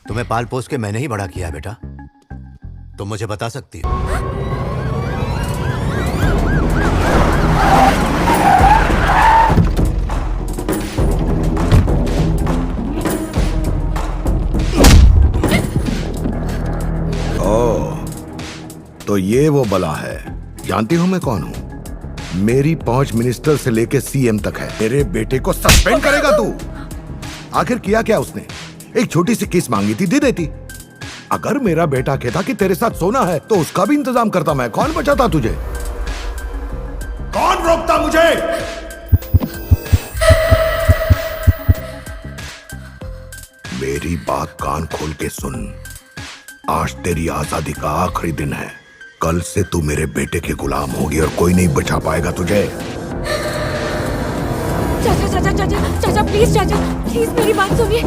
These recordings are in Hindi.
तुम्हें पाल पोस के मैंने ही बड़ा किया है बेटा। तुम मुझे बता सकती हो। तो ये वो बला है। जानती हो मैं कौन हूं? मेरी पहुंच मिनिस्टर से लेके सीएम तक है। तेरे बेटे को सस्पेंड करेगा तू? आखिर किया क्या उसने? एक छोटी सी किस मांगी थी, दे देती। अगर मेरा बेटा कहता कि तेरे साथ सोना है तो उसका भी इंतजाम करता मैं। कौन बचाता तुझे? कौन रोकता मुझे? मेरी बात कान खोल के सुन। आज तेरी आजादी का आखिरी दिन है। कल से तू मेरे बेटे के गुलाम होगी और कोई नहीं बचा पाएगा तुझे। चाचा चाचा चाचा चाचा प्लीज, चाचा प्लीज मेरी बात सुनिए।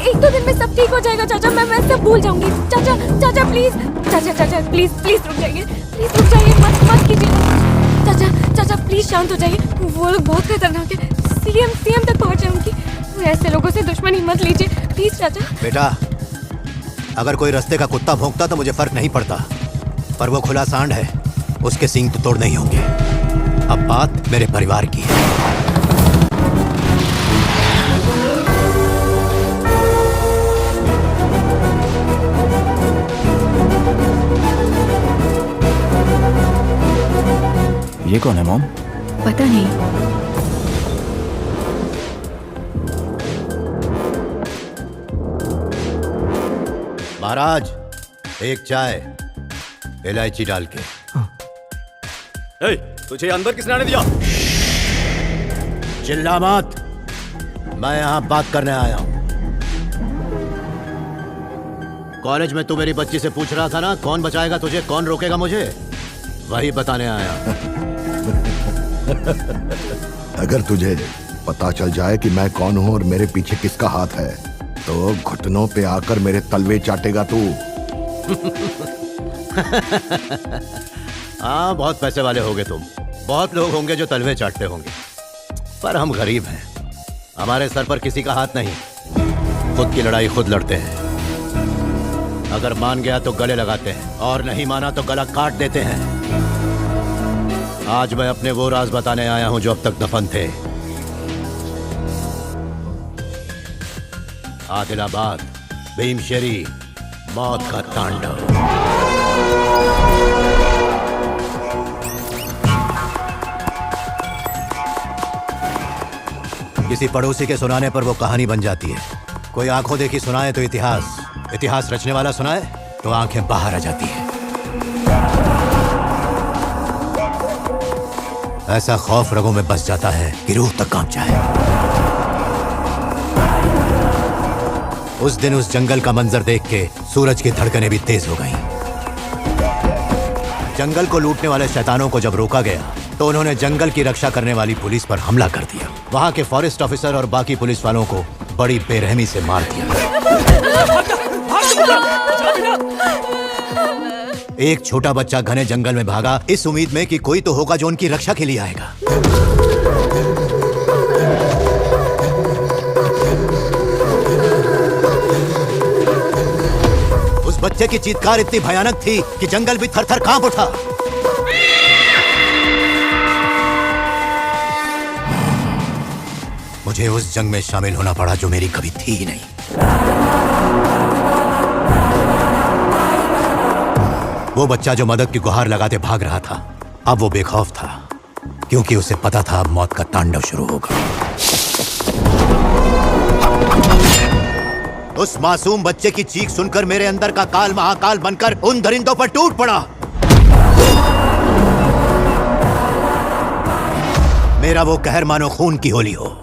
एक दो दिन में सब ठीक हो जाएगा चाचा। मैं सब भूल जाऊंगी। चाचा चाचा प्लीज, चाचा चाचा प्लीज प्लीज रुक जाइए, प्लीज रुक जाइए, मत कीजिए। चाचा चाचा प्लीज शांत हो जाइए। वो लोग बहुत खतरनाक है। सीएम तक पहुंचे उनकी। ऐसे लोगों से दुश्मनी मत लीजिए प्लीज चाचा। बेटा, अगर कोई रास्ते का कुत्ता भौंकता तो मुझे फर्क नहीं पड़ता, पर वो खुला सांड है, उसके सींग तो तोड़ नहीं होंगे। अब बात मेरे परिवार की है। ये कौन है मॉम? पता नहीं। महाराज, एक चाय इलायची डाल के। ए, तुझे अंदर किसने आने दिया? चिल्ला मत, मैं यहाँ बात करने आया हूँ। कॉलेज में तू मेरी बच्ची से पूछ रहा था ना, कौन बचाएगा तुझे, कौन रोकेगा मुझे? वही बताने आया। अगर तुझे पता चल जाए कि मैं कौन हूं और मेरे पीछे किसका हाथ है तो घुटनों पे आकर मेरे तलवे चाटेगा तू। हाँ, बहुत पैसे वाले होगे तुम। बहुत लोग होंगे जो तलवे चाटते होंगे, पर हम गरीब हैं। हमारे सर पर किसी का हाथ नहीं। खुद की लड़ाई खुद लड़ते हैं। अगर मान गया तो गले लगाते हैं और नहीं माना तो गला काट देते हैं। आज मैं अपने वो राज बताने आया हूं जो अब तक दफन थे। आदिलाबाद, भीमशेरी, मौत का तांडव। किसी पड़ोसी के सुनाने पर वो कहानी बन जाती है। कोई आंखों देखी सुनाए तो इतिहास रचने वाला सुनाए तो आंखें बाहर आ जाती है। ऐसा खौफ रगों में बस जाता है कि रूह तक कांप जाए। उस दिन उस जंगल का मंजर देख के सूरज की धड़कनें भी तेज हो गईं। जंगल को लूटने वाले शैतानों को जब रोका गया तो उन्होंने जंगल की रक्षा करने वाली पुलिस पर हमला कर दिया। वहां के फॉरेस्ट ऑफिसर और बाकी पुलिस वालों को बड़ी बेरहमी से मार दिया। एक छोटा बच्चा घने जंगल में भागा, इस उम्मीद में कि कोई तो होगा जो उनकी रक्षा के लिए आएगा। उस बच्चे की चीत्कार इतनी भयानक थी कि जंगल भी थर-थर कांप उठा। मुझे उस जंग में शामिल होना पड़ा जो मेरी कभी थी ही नहीं। वो बच्चा जो मदद की गुहार लगाते भाग रहा था, अब वो बेखौफ था, क्योंकि उसे पता था अब मौत का तांडव शुरू होगा। उस मासूम बच्चे की चीख सुनकर मेरे अंदर का काल महाकाल बनकर उन दरिंदों पर टूट पड़ा। मेरा वो कहर मानो खून की होली हो।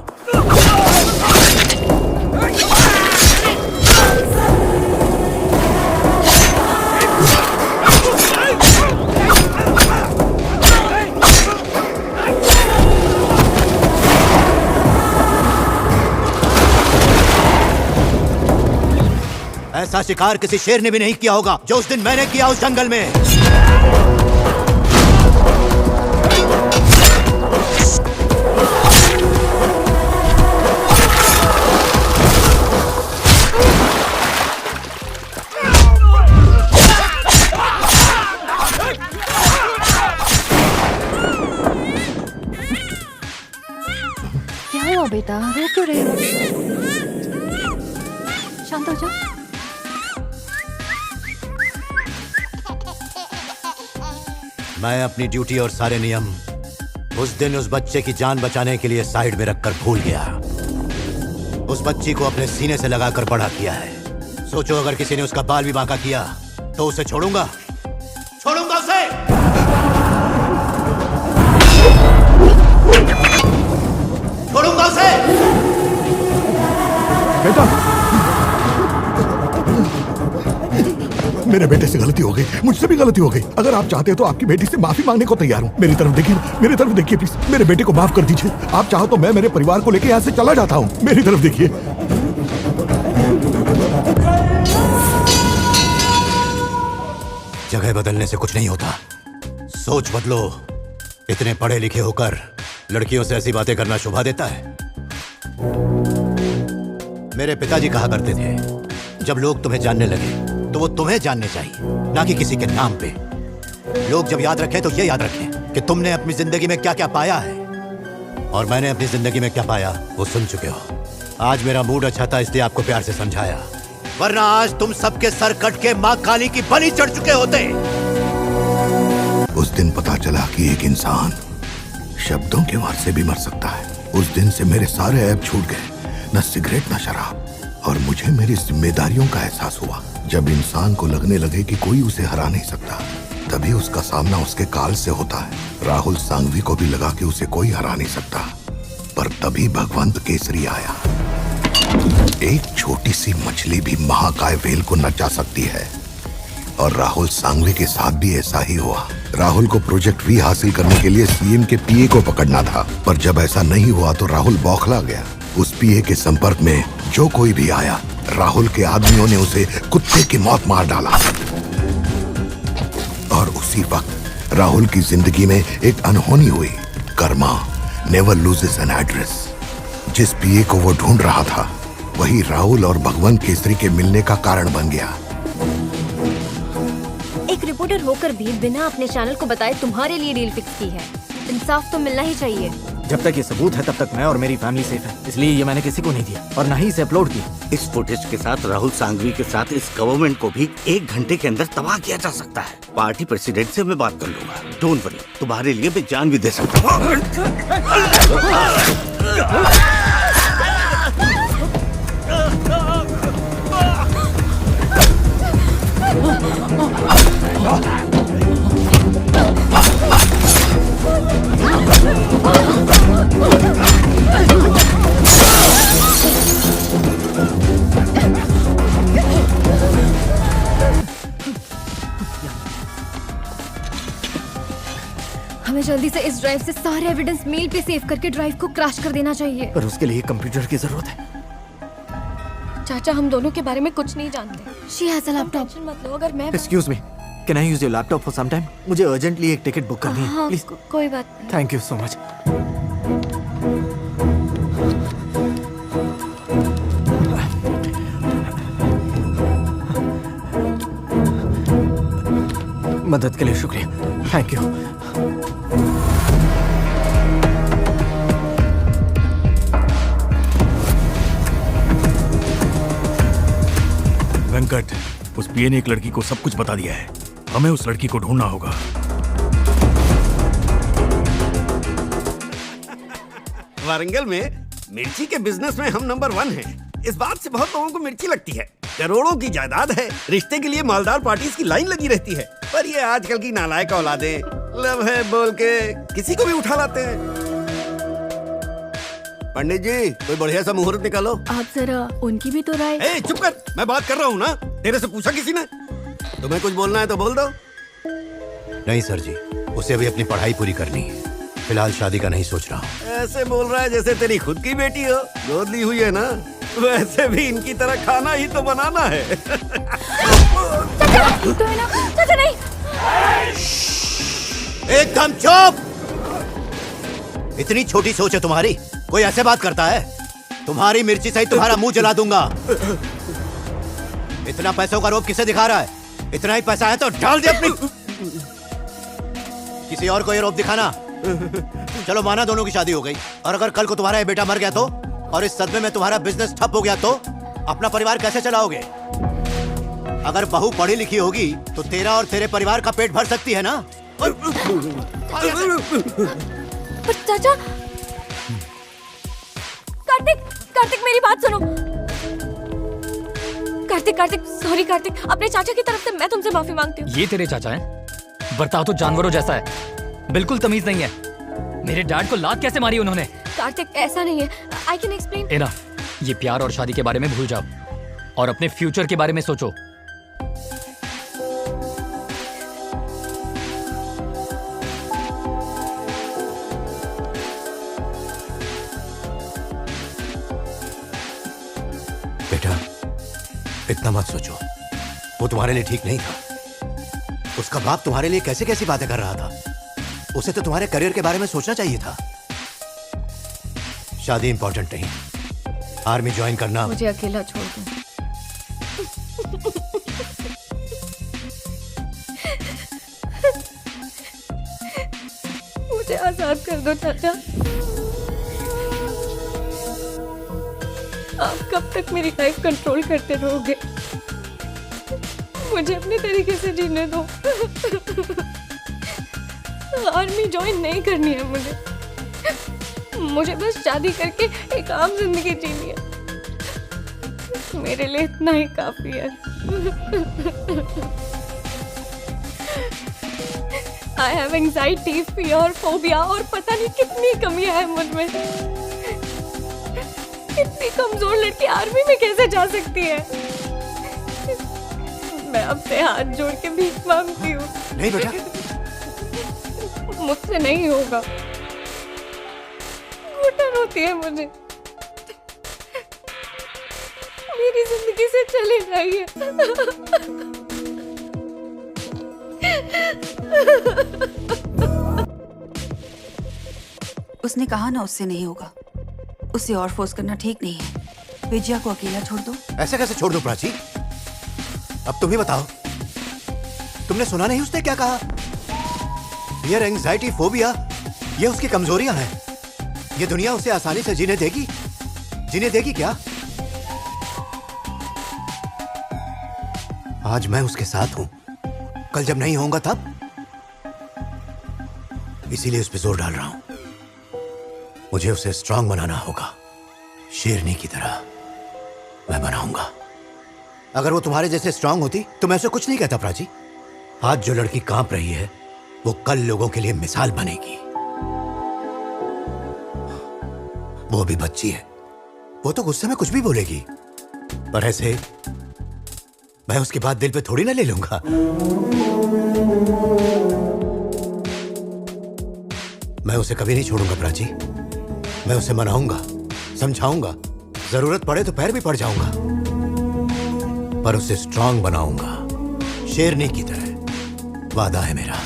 ऐसा शिकार किसी शेर ने भी नहीं किया होगा जो उस दिन मैंने किया उस जंगल में। बेटा, रो क्यों रहे हो? शांत हो जाओ। मैं अपनी ड्यूटी और सारे नियम उस दिन उस बच्चे की जान बचाने के लिए साइड में रखकर भूल गया। उस बच्ची को अपने सीने से लगाकर बड़ा किया है। सोचो अगर किसी ने उसका बाल भी बांका किया तो उसे छोड़ूंगा उसे। छोड़ूंगा उसे। बेटा, मेरे बेटे से गलती हो गई, मुझसे भी गलती हो गई। अगर आप चाहते हो तो आपकी बेटी से माफी मांगने को तैयार हूँ। मेरी तरफ देखिए प्लीज। मेरे बेटे को माफ कर दीजिए। आप चाहो तो मैं मेरे परिवार को लेकर यहाँ से चला जाता हूँ। मेरी तरफ देखिए। जगह बदलने से कुछ नहीं होता, सोच बदलो। इतने पढ़े लिखे होकर लड़कियों से ऐसी बातें करना शोभा देता है? मेरे पिताजी कहा करते थे, जब लोग तुम्हें जानने लगे तो वो तुम्हें जानने चाहिए, ना कि किसी के नाम पे। लोग जब याद रखें तो ये याद रखें कि तुमने अपनी जिंदगी में क्या क्या पाया है, और मैंने अपनी जिंदगी में क्या पाया वो सुन चुके हो। आज मेरा मूड अच्छा था इसलिए आपको प्यार से समझाया, वरना आज तुम सबके सर कट के मां काली की बलि चढ़ चुके होते। उस दिन पता चला कि एक इंसान शब्दों के वार से भी मर सकता है। उस दिन से मेरे सारे ऐब छूट गए, न सिगरेट न शराब, और मुझे मेरी जिम्मेदारियों का एहसास हुआ। जब इंसान को लगने लगे कि कोई उसे हरा नहीं सकता, तभी उसका सामना उसके काल से होता है। राहुल सांघवी को भी लगा कि उसे कोई हरा नहीं सकता, पर तभी भगवंत केसरी आया। एक छोटी सी मछली भी महाकाय व्हेल को नचा सकती है, और राहुल सांघवी के साथ भी ऐसा ही हुआ। राहुल को प्रोजेक्ट वी हासिल करने के लिए सीएम के पीए को पकड़ना था, पर जब ऐसा नहीं हुआ तो राहुल बौखला गया। उस पीए के संपर्क में जो कोई भी आया, राहुल के आदमियों ने उसे कुत्ते की मौत मार डाला। और उसी वक्त राहुल की जिंदगी में एक अनहोनी हुई। Karma never loses an address. जिस पीए को वो ढूंढ रहा था, वही राहुल और भगवंत केसरी के मिलने का कारण बन गया। एक रिपोर्टर होकर भी बिना अपने चैनल को बताए तुम्हारे लिए डील फिक्स की है। इंसाफ तो मिलना ही चाहिए। जब तक ये सबूत है तब तक मैं और मेरी फैमिली सेफ है, इसलिए ये मैंने किसी को नहीं दिया और ना ही इसे अपलोड किया। इस फुटेज के साथ राहुल सांघवी के साथ इस गवर्नमेंट को भी 1 घंटे के अंदर तबाह किया जा सकता है। पार्टी प्रेसिडेंट से मैं बात कर लूंगा। डोंट वरी, तुम्हारे लिए मैं जान भी दे सकता हूँ। हमें जल्दी से इस ड्राइव से सारे एविडेंस मेल पे सेव करके ड्राइव को क्रैश कर देना चाहिए। पर उसके लिए कंप्यूटर की जरूरत है। चाचा, हम दोनों के बारे में कुछ नहीं जानते। She has a laptop. Tension मत लो। अगर मैं excuse me, can I use your laptop for some time? मुझे अर्जेंटली एक टिकट बुक करनी है, हाँ, प्लीज। कोई बात नहीं। Thank you so much. मदद के लिए शुक्रिया। Thank you. वेंकट, उस पीए ने एक लड़की को सब कुछ बता दिया है। हमें उस लड़की को ढूंढना होगा। वारंगल में मिर्ची के बिजनेस में हम नंबर 1 हैं। इस बात से बहुत लोगों को मिर्ची लगती है। करोड़ों की जायदाद है, रिश्ते के लिए मालदार पार्टीज की लाइन लगी रहती है। पर ये आजकल की नालायक औलादे लव है बोल के किसी को भी उठा लाते हैं। पंडित जी, कोई बढ़िया सा मुहूर्त निकालो। आप जरा उनकी भी तो राय। ए, चुप कर, मैं बात कर रहा हूँ ना। तेरे से पूछा किसी ने? तुम्हें कुछ बोलना है तो बोल दो। नहीं सर जी, उसे अभी अपनी पढ़ाई पूरी करनी है। फिलहाल शादी का नहीं सोच रहा हूँ। ऐसे बोल रहा है जैसे तेरी खुद की बेटी हो। गोद ली हुई है ना, वैसे भी इनकी तरह खाना ही तो बनाना है। चाचा, तो है ना? चाचा नहीं। एकदम चुप। इतनी छोटी सोच है तुम्हारी? कोई ऐसे बात करता है? तुम्हारी मिर्ची से ही तुम्हारा मुंह जला दूंगा। इतना पैसों का रोब किसे दिखा रहा है? इतना ही पैसा है तो डाल दे अपनी। किसी और को ये रोब दिखाना। चलो माना दोनों की शादी हो गई, और अगर कल को तुम्हारा ये बेटा मर गया तो और इस सदमे में तुम्हारा बिजनेस ठप हो गया तो अपना परिवार कैसे चलाओगे? अगर बहू पढ़ी लिखी होगी तो तेरा और तेरे परिवार का पेट भर सकती है ना? पर चाचा, कार्तिक, कार्तिक मेरी बात सुनो। कार्तिक, कार्तिक, सॉरी कार्तिक, अपने चाचा की तरफ से मैं तुमसे माफी मांगती हूँ। ये तेरे चाचा हैं? बर्ताव तो जानवरों जैसा है, बिल्कुल तमीज नहीं है। मेरे डैड को लात कैसे मारी उन्होंने? कार्तिक ऐसा नहीं है, आई कैन एक्सप्लेन। एना, ये प्यार और शादी के बारे में भूल जाओ और अपने फ्यूचर के बारे में सोचो। बेटा, इतना मत सोचो, वो तुम्हारे लिए ठीक नहीं था। उसका बाप तुम्हारे लिए कैसे कैसी बातें कर रहा था। उसे तो तुम्हारे करियर के बारे में सोचना चाहिए था। शादी इंपॉर्टेंट नहीं, आर्मी ज्वाइन करना। मुझे अकेला छोड़ दो। मुझे आजाद कर दो चाचा। आप कब तक मेरी लाइफ कंट्रोल करते रहोगे? मुझे अपने तरीके से जीने दो। आर्मी ज्वाइन नहीं करनी है मुझे बस शादी करके एक आम जिंदगी जीनी है। मेरे लिए इतना ही काफी है। I have anxiety, fear, phobia और पता नहीं कितनी कमियां हैं मुझ में। इतनी कमजोर लड़की आर्मी में कैसे जा सकती है? मैं आपसे हाथ जोड़ के भीख मांगती हूँ। नहीं बेटा, मुझसे नहीं होगा। घुटन होती है मुझे। मेरी जिंदगी से चले जाइए। उसने कहा ना उससे नहीं होगा। उसे और फोर्स करना ठीक नहीं है। विजया को अकेला छोड़ दो। ऐसे कैसे छोड़ दो प्राची? अब तुम ही बताओ। तुमने सुना नहीं उसने क्या कहा? फियर, एंजाइटी, फोबिया, ये उसकी कमजोरियां हैं। ये दुनिया उसे आसानी से जीने देगी? जीने देगी क्या? आज मैं उसके साथ हूं, कल जब नहीं होऊंगा तब? इसीलिए उस पर जोर डाल रहा हूं। मुझे उसे स्ट्रांग बनाना होगा, शेरनी की तरह मैं बनाऊंगा। अगर वो तुम्हारे जैसे स्ट्रांग होती तो मैं उसे कुछ नहीं कहता प्राची। आज जो लड़की कांप रही है वो कल लोगों के लिए मिसाल बनेगी। वो भी बच्ची है, वो तो गुस्से में कुछ भी बोलेगी, पर ऐसे मैं उसकी बात दिल पे थोड़ी ना ले लूंगा। मैं उसे कभी नहीं छोड़ूंगा प्राची। मैं उसे मनाऊंगा, समझाऊंगा, जरूरत पड़े तो पैर भी पड़ जाऊंगा, पर उसे स्ट्रांग बनाऊंगा, शेरनी की तरह। वादा है मेरा।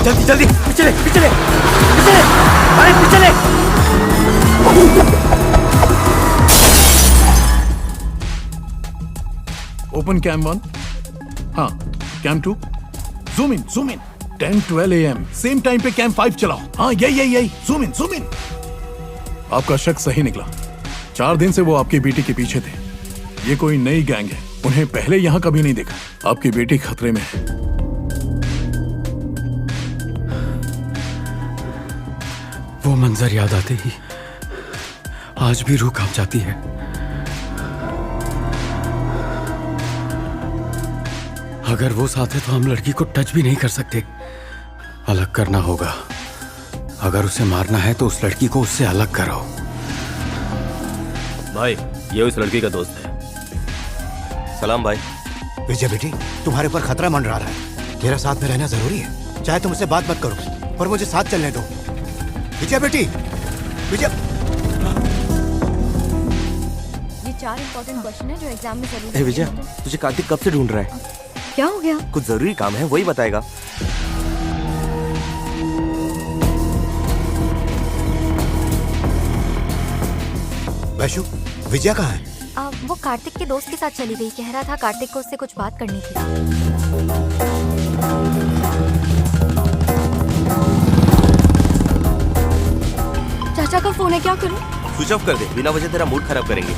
जल्दी जल्दी पीछे ले, पीछे ले, पीछे ले, अरे पीछे ले। ओपन कैम 1, हाँ cam 2, zoom in 10-12 AM same time पे कैम 5 चलाओ। हाँ यही जूम इन। आपका शक सही निकला। 4 दिन से वो आपकी बेटी के पीछे थे। ये कोई नई गैंग है, उन्हें पहले यहाँ कभी नहीं देखा। आपकी बेटी खतरे में है। वो मंजर याद आते ही आज भी रूह कांप जाती है। अगर वो साथ है तो हम लड़की को टच भी नहीं कर सकते। अलग करना होगा, अगर उसे मारना है तो उस लड़की को उससे अलग करो। भाई ये उस लड़की का दोस्त है। सलाम भाई। विजय बेटी, तुम्हारे ऊपर खतरा मंडरा रहा है। मेरा साथ में रहना जरूरी है। चाहे तुम मुझसे बात मत करो, पर मुझे साथ चलने दो। विजय बेटी, विजय। ये 4 इंपॉर्टेंट क्वेश्चन है जो एग्जाम में जरूर। विजय, तुझे कार्तिक कब से ढूंढ रहा है? क्या हो गया? कुछ जरूरी काम है, वही बताएगा। वैशु, विजय कहाँ है? वो कार्तिक के दोस्त के साथ चली गई। कह रहा था कार्तिक को उससे कुछ बात करनी थी। चाचा का फोन है, क्या करूं? स्विच ऑफ कर दे, बिना वजह तेरा मूड खराब करेंगे।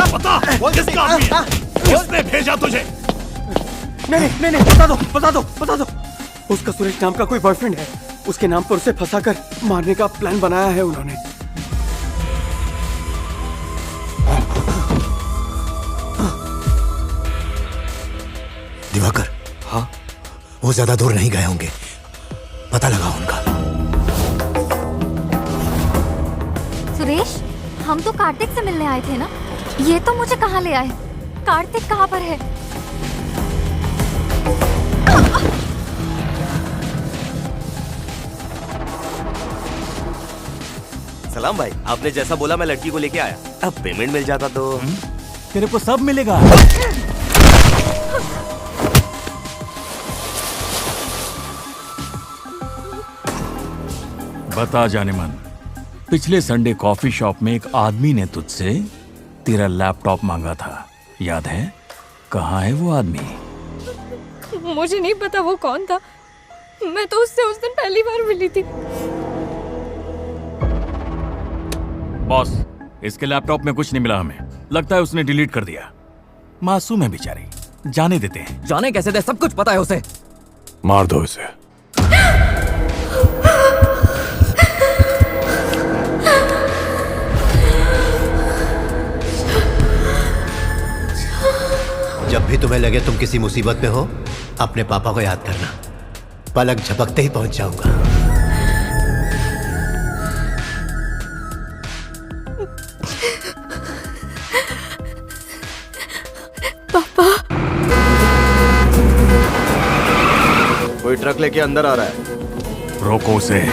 बता, किसका आदमी है? किसने भेजा तुझे? नहीं, बता दो। उसका सुरेश नाम का कोई बॉयफ्रेंड है। उसके नाम पर उसे फंसाकर मारने का प्लान बनाया है उन्होंने। दिवाकर। हाँ? वो ज्यादा दूर नहीं गए होंगे, पता लगा उनका। सुरेश, हम तो कार्तिक से मिलने आए थे ना। ये तो मुझे कहाँ ले आए? कार्तिक कहाँ पर है? सलाम भाई, आपने जैसा बोला मैं लड़की को लेके आया। अब पेमेंट मिल जाता तो। तेरे को सब मिलेगा। बता जाने मन, पिछले संडे कॉफी शॉप में एक आदमी ने तुझसे तेरा लैपटॉप मांगा था, याद है? कहाँ है वो आदमी? मुझे नहीं पता वो कौन था। मैं तो उससे उस दिन पहली बार मिली थी। बॉस, इसके लैपटॉप में कुछ नहीं मिला हमें। लगता है उसने डिलीट कर दिया। मासूम है बेचारी, जाने देते हैं। जाने कैसे दे? सब कुछ पता है उसे। मार दो इसे। जब भी तुम्हें लगे तुम किसी मुसीबत में हो, अपने पापा को याद करना। पलक झपकते ही पहुंच जाऊंगा। पापा। कोई ट्रक लेके अंदर आ रहा है। रोको उसे।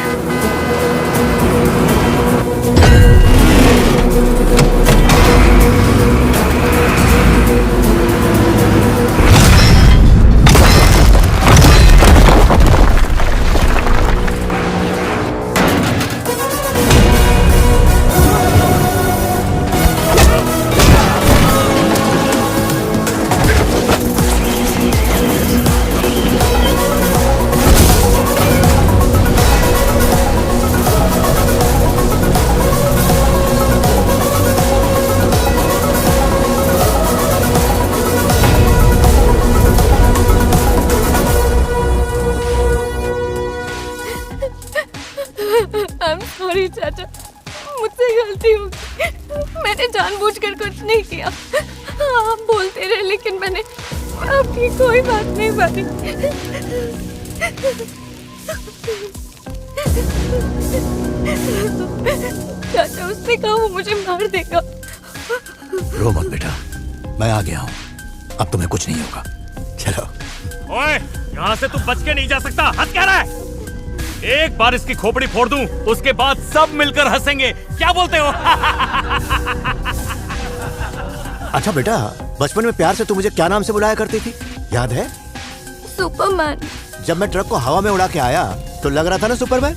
सॉरी चाचा, मुझसे गलती हो गई। मैंने जानबूझकर कुछ नहीं किया। आप बोलते रहे लेकिन मैंने आपकी कोई बात नहीं मानी। चाचा, उसने कहा वो मुझे मार देगा। रो मत बेटा, मैं आ गया हूँ। अब तुम्हें कुछ नहीं होगा। चलो। ओए, यहाँ से तू बच के नहीं जा सकता। हंस क्या रहा है? एक बार इसकी खोपड़ी फोड़ दूं, उसके बाद सब मिलकर हंसेंगे। क्या बोलते हो? अच्छा बेटा, बचपन में प्यार से तू मुझे क्या नाम से बुलाया करती थी, याद है? सुपरमैन। जब मैं ट्रक को हवा में उड़ा के आया तो लग रहा था ना सुपरमैन।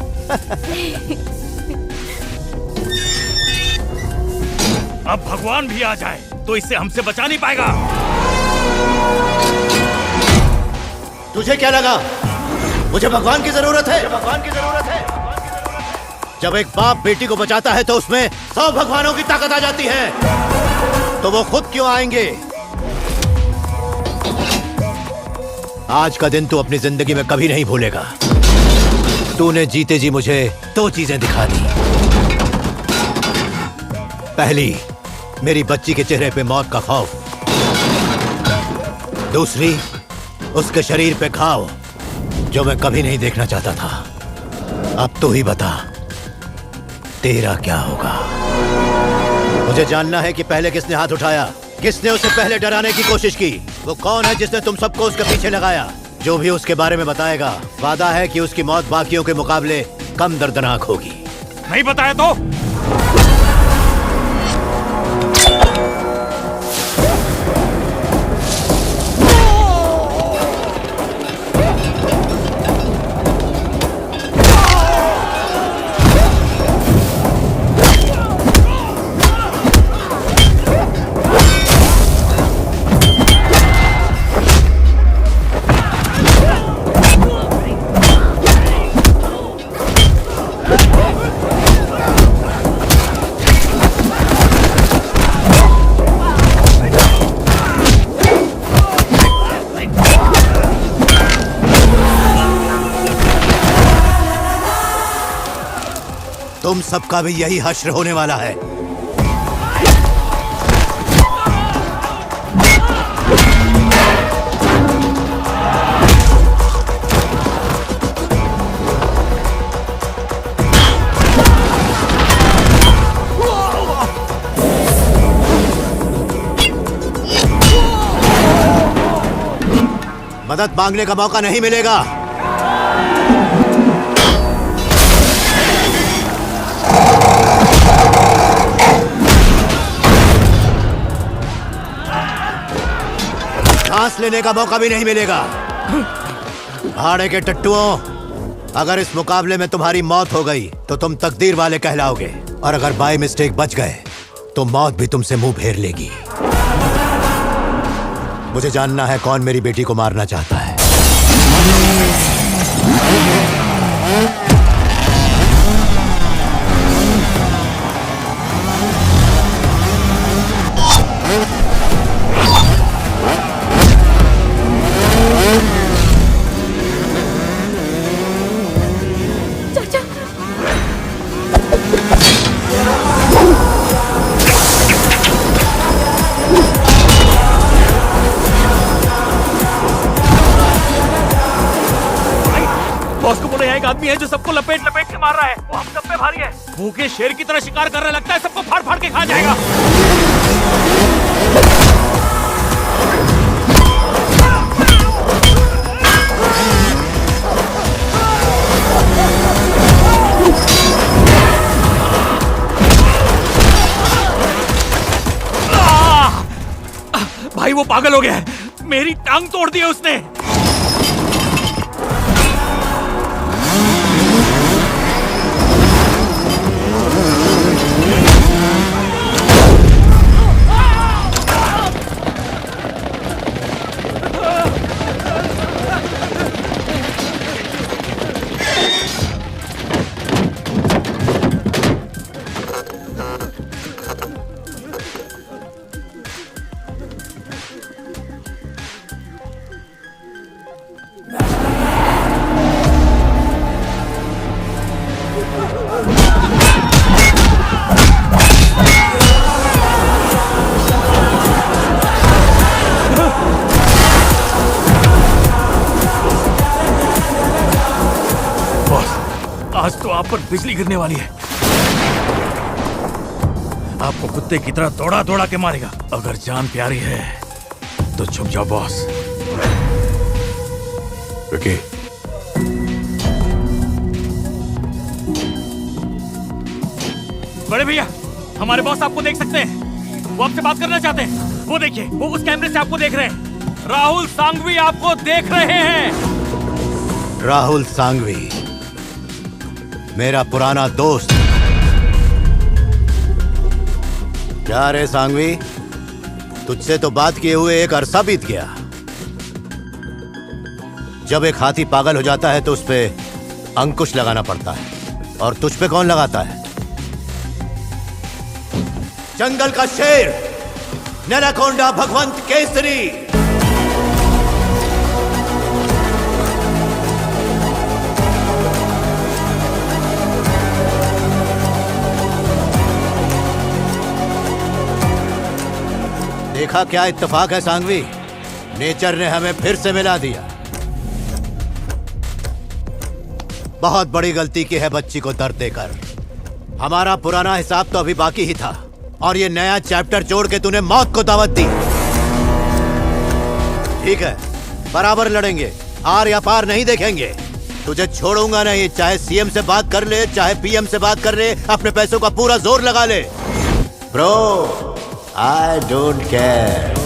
अब भगवान भी आ जाए तो इससे हमसे बचा नहीं पाएगा। तुझे क्या लगा मुझे भगवान की जरूरत है? भगवान की जरूरत है। जब एक बाप बेटी को बचाता है तो उसमें 100 भगवानों की ताकत आ जाती है। तो वो खुद क्यों आएंगे? आज का दिन तू अपनी जिंदगी में कभी नहीं भूलेगा। तूने जीते जी मुझे दो चीजें दिखा दी। पहली, मेरी बच्ची के चेहरे पे मौत का खौफ। दूसरी, उसके शरीर पे घाव जो मैं कभी नहीं देखना चाहता था। अब तू ही बता, तेरा क्या होगा? मुझे जानना है कि पहले किसने हाथ उठाया, किसने उसे पहले डराने की कोशिश की। वो कौन है जिसने तुम सबको उसके पीछे लगाया? जो भी उसके बारे में बताएगा, वादा है कि उसकी मौत बाकियों के मुकाबले कम दर्दनाक होगी। नहीं बताया तो? तुम सबका भी यही हश्र होने वाला है। मदद मांगने का मौका नहीं मिलेगा। सांस लेने का मौका भी नहीं मिलेगा। भाड़े के टट्टुओं, अगर इस मुकाबले में तुम्हारी मौत हो गई तो तुम तकदीर वाले कहलाओगे, और अगर बाय मिस्टेक बच गए तो मौत भी तुमसे मुंह फेर लेगी। मुझे जानना है कौन मेरी बेटी को मारना चाहता है। बॉस को बोलो यहाँ एक आदमी है जो सबको लपेट लपेट के मार रहा है। वो हम सब पे भारी है। भूखे शेर की तरह शिकार कर रहा, लगता है सबको फाड़ फाड़ के खा जाएगा। भाई वो पागल हो गया है, मेरी टांग तोड़ दी है उसने। आज तो आप पर बिजली गिरने वाली है। आपको कुत्ते की तरह दौड़ा दौड़ा के मारेगा। अगर जान प्यारी है तो छुप जाओ बॉस। विकी, बड़े भैया, हमारे बॉस आपको देख सकते हैं। वो आपसे बात करना चाहते हैं। वो देखिए, वो उस कैमरे से आपको देख रहे हैं। राहुल सांघवी आपको देख रहे हैं। राहुल सांघवी, मेरा पुराना दोस्त। क्या रे सांघवी, तुझसे तो बात किए हुए एक अरसा बीत गया। जब एक हाथी पागल हो जाता है तो उस पे अंकुश लगाना पड़ता है, और तुझ पे कौन लगाता है? जंगल का शेर, नेराकोंडा भगवंत केसरी। देखा क्या इत्तेफाक है सांघवी, नेचर ने हमें फिर से मिला दिया। बहुत बड़ी गलती की है बच्ची को दर्द देकर। हमारा पुराना हिसाब तो अभी बाकी ही था और ये नया चैप्टर जोड़ के तूने मौत को दावत दी। ठीक है, बराबर लड़ेंगे, आर या पार नहीं देखेंगे। तुझे छोड़ूंगा नहीं, चाहे सीएम से बात कर ले, चाहे पीएम से बात कर ले, अपने पैसों का पूरा जोर लगा ले। Bro, I don't care.